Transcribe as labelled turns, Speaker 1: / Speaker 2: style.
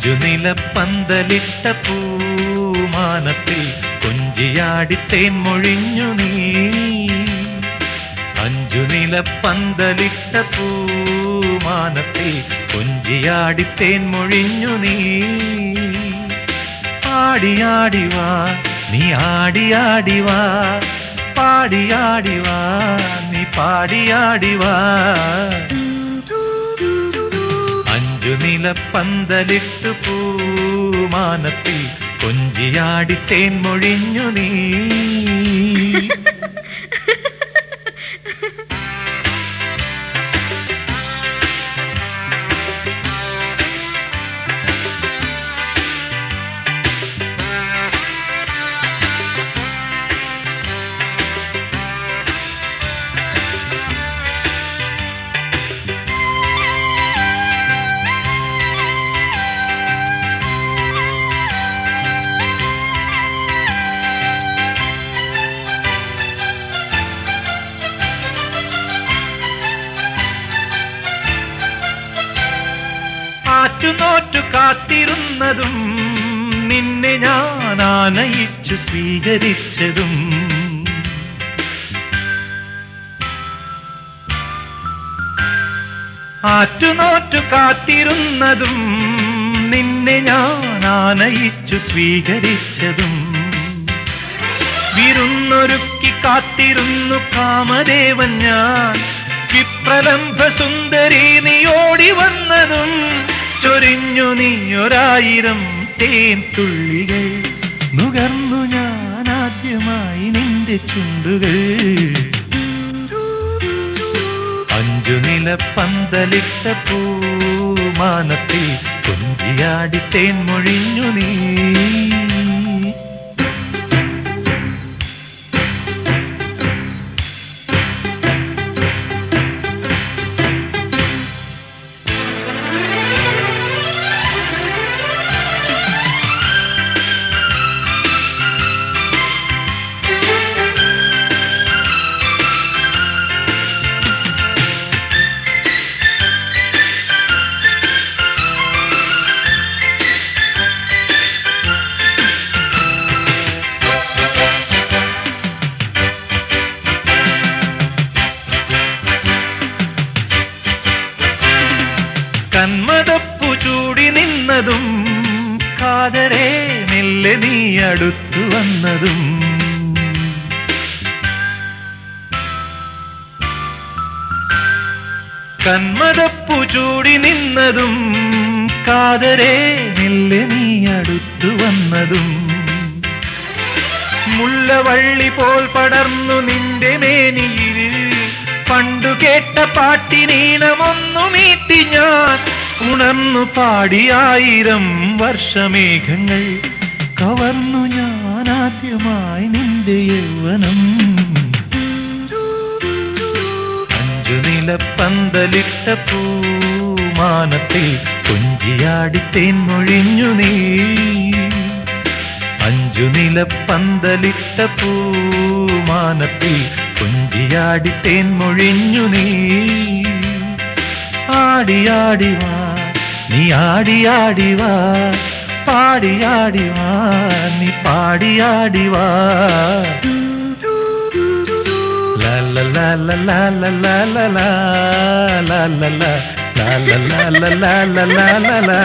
Speaker 1: അഞ്ചു നില പന്തലിട്ട പൂമാനത്തിൽ കൊഞ്ചിയാടി തേൻ മൊഴിഞ്ഞു നീ. അഞ്ചു നില പന്തലിട്ട പൂമാനത്തിൽ കൊഞ്ചിയാടി തേൻ മൊഴിഞ്ഞു നീ. ആടിയാടിവാ നീ ആടിയാടിവാ, പാടിയാടിവാ നീ പാടിയാടിവാ. അഞ്ചു നില പന്തലിട്ടു പൂമാനത്തിൽ കൊഞ്ചിയാടി തേൻ മൊഴിഞ്ഞു നീ. ആറ്റുനോറ്റു കാത്തിരുന്നതും നിന്നെ ഞാൻ ആനയിച്ചു സ്വീകരിച്ചതും. ആറ്റുനോറ്റു കാത്തിരുന്നതും നിന്നെ ഞാൻ ആനയിച്ചു സ്വീകരിച്ചതും. വിരുന്നൊരുക്കി കാത്തിരുന്നു കാമദേവൻ ഞാൻ, വിപ്രലംഭ സുന്ദരി നീ ഓടി വന്നതും. ചൊരിഞ്ഞു നീ ഒരായിരം തേൻ തുള്ളികൾ, നുകർന്നു ഞാൻ ആദ്യമായി നിന്റെ ചുണ്ടുകൾ. അഞ്ചു നില പന്തലിട്ട പൂമാനത്തിൽ കൊഞ്ചിയാടി തേൻ മൊഴിഞ്ഞു നീ. കന്മദപ്പു ചൂടി നിന്നതും കാതരേ മെല്ലെ നീ അടുത്തു വന്നതും. കന്മദപ്പു ചൂടി നിന്നതും കാതരേ മെല്ലെ നീ അടുത്തു വന്നതും. മുല്ലവള്ളി പോൽ പടർന്നു നിന്റെ മേനിയിൽ പണ്ടു കേട്ട പാട്ടിനീണമൊന്നു മീട്ടി ഞാൻ. ഉണർന്നു പാടിയായിരം വർഷമേഘങ്ങൾ, കവർന്നു ഞാൻ ആദ്യമായി നിന്റെ യൗവനം. അഞ്ചു നില പന്തലിട്ട പൂമാനത്തിൽ കൊഞ്ചിയാടി തേൻ മൊഴിഞ്ഞു നീ. അഞ്ചു നില പന്തലിട്ട പൂമാനത്തിൽ കൊഞ്ചിയാടി തേൻ മൊഴിഞ്ഞു നീ. ആടിയാടിവാ നീ ആടിയാടിവാ, പാടിയാടിവാ നീ പാടിയാടിവാ. ലാ ലാ ലാ ലാ ലാ ലാ ലാ ലാ ലാ ലാ ലാ ലാ ലാ ലാ ലാ ലാ ലാ ലാ.